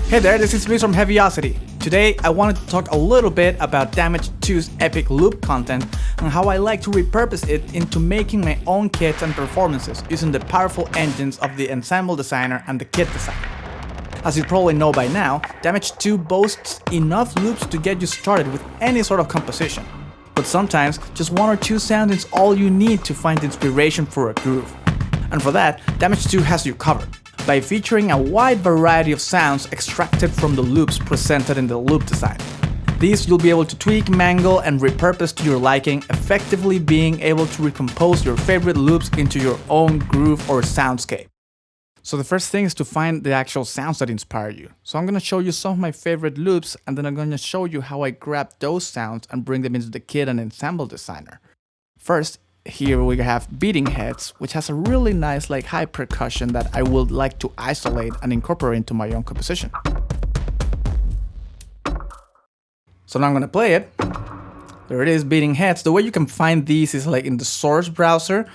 Hey there, this is Luis from Heavyocity. Today I wanted to talk a little bit about Damage 2's epic loop content and how I like to repurpose it into making my own kits and performances using the powerful engines of the Ensemble Designer and the Kit Designer. As you probably know by now, Damage 2 boasts enough loops to get you started with any sort of composition. But sometimes, just one or two sounds is all you need to find inspiration for a groove. And for that, Damage 2 has you covered, by featuring a wide variety of sounds extracted from the loops presented in the loop design. These you'll be able to tweak, mangle, and repurpose to your liking, effectively being able to recompose your favorite loops into your own groove or soundscape. So the first thing is to find the actual sounds that inspire you. So I'm going to show you some of my favorite loops, and then I'm going to show you how I grab those sounds and bring them into the Kit and Ensemble Designer. First, here we have beating heads, which has a really nice high percussion that I would like to isolate and incorporate into my own composition. So now I'm gonna play it. There it is, beating heads. The way you can find these is in the source browser.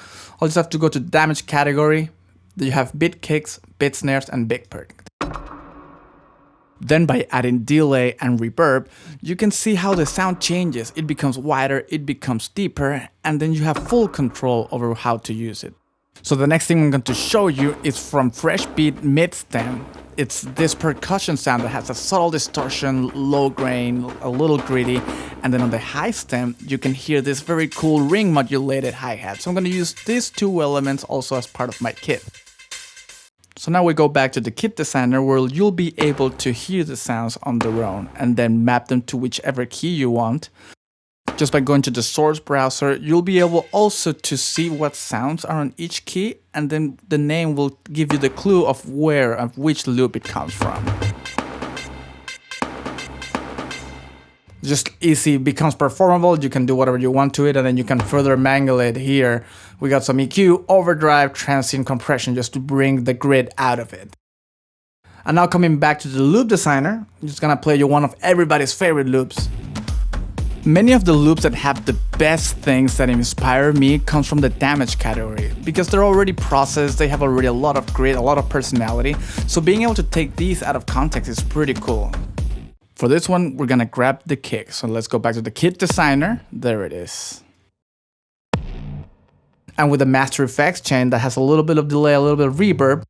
I'll just have to go to damage category. Then you have bit kicks, bit snares, and big perk. Then by adding delay and reverb, you can see how the sound changes. It becomes wider, it becomes deeper, and then you have full control over how to use it. So the next thing I'm going to show you is from Fresh Beat Mid Stem. It's this percussion sound that has a subtle distortion, low grain, a little gritty, and then on the high stem, you can hear this very cool ring modulated hi-hat. So I'm going to use these two elements also as part of my kit. So now we go back to the Kit Designer, where you'll be able to hear the sounds on their own and then map them to whichever key you want. Just by going to the source browser, you'll be able also to see what sounds are on each key, and then the name will give you the clue of which loop it comes from. Just easy, becomes performable, you can do whatever you want to it, and then you can further mangle it here. We got some EQ, overdrive, transient compression just to bring the grid out of it. And now coming back to the loop designer, I'm just gonna play you one of everybody's favorite loops. Many of the loops that have the best things that inspire me comes from the damage category, because they're already processed, they have already a lot of grit, a lot of personality, so being able to take these out of context is pretty cool. For this one, we're gonna grab the kick. So let's go back to the Kit Designer. There it is. And with the master effects chain that has a little bit of delay, a little bit of reverb,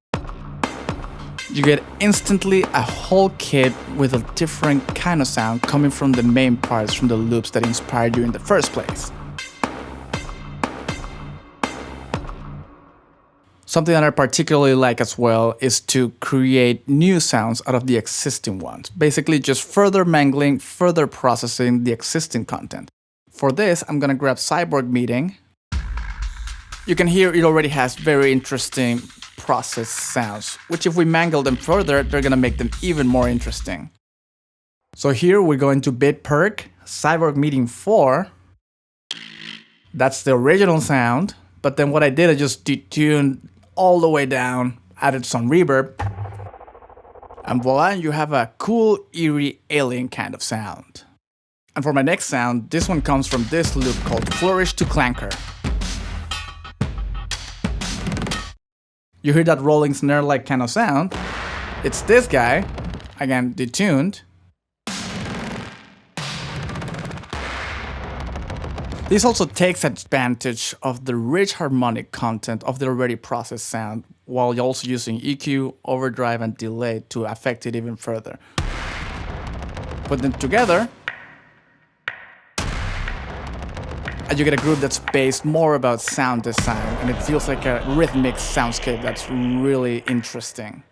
you get instantly a whole kit with a different kind of sound coming from the main parts from the loops that inspired you in the first place. Something that I particularly like as well is to create new sounds out of the existing ones. Basically just further mangling, further processing the existing content. For this, I'm gonna grab Cyborg Meeting. You can hear it already has very interesting processed sounds, which if we mangle them further, they're gonna make them even more interesting. So here we're going to Bit Perk, Cyborg Meeting 4. That's the original sound, but then what I did, I just detuned all the way down, added some reverb, and voila, you have a cool, eerie, alien kind of sound. And for my next sound, this one comes from this loop called Flourish to Clanker. You hear that rolling snare-like kind of sound? It's this guy, again detuned. This also takes advantage of the rich harmonic content of the already processed sound, while you're also using EQ, overdrive, and delay to affect it even further. Put them together, and you get a groove that's based more about sound design, and it feels like a rhythmic soundscape that's really interesting.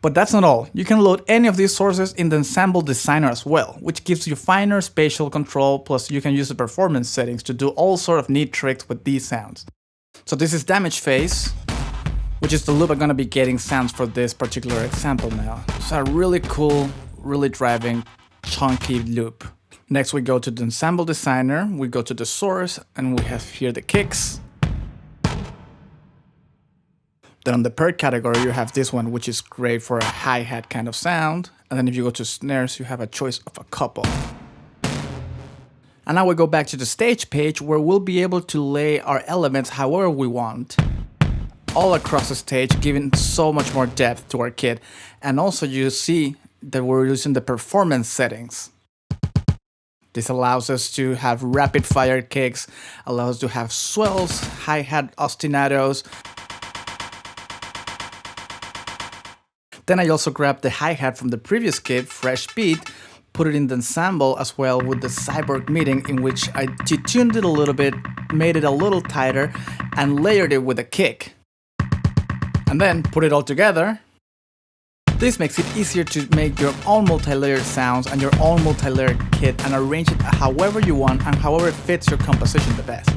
But that's not all. You can load any of these sources in the Ensemble Designer as well, which gives you finer spatial control, plus you can use the performance settings to do all sort of neat tricks with these sounds. So this is Damage Phase, which is the loop I'm gonna be getting sounds for this particular example now. It's a really cool, really driving, chunky loop. Next we go to the Ensemble Designer, we go to the source, and we have here the kicks. Then on the perk category, you have this one, which is great for a hi-hat kind of sound. And then if you go to snares, you have a choice of a couple. And now we go back to the stage page, where we'll be able to lay our elements however we want. all across the stage, giving so much more depth to our kit. And also you see that we're using the performance settings. This allows us to have rapid fire kicks, allows us to have swells, hi-hat ostinatos. Then I also grabbed the hi-hat from the previous kit, Fresh Beat, put it in the ensemble as well with the Cyborg meeting, in which I detuned it a little bit, made it a little tighter, and layered it with a kick. And then put it all together. This makes it easier to make your own multi-layered sounds and your own multi-layered kit and arrange it however you want and however it fits your composition the best.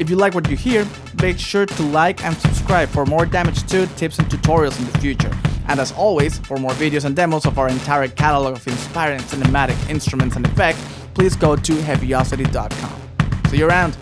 If you like what you hear, make sure to like and subscribe for more Damage 2 tips and tutorials in the future. And as always, for more videos and demos of our entire catalog of inspiring cinematic instruments and effects, please go to Heavyocity.com. See you around!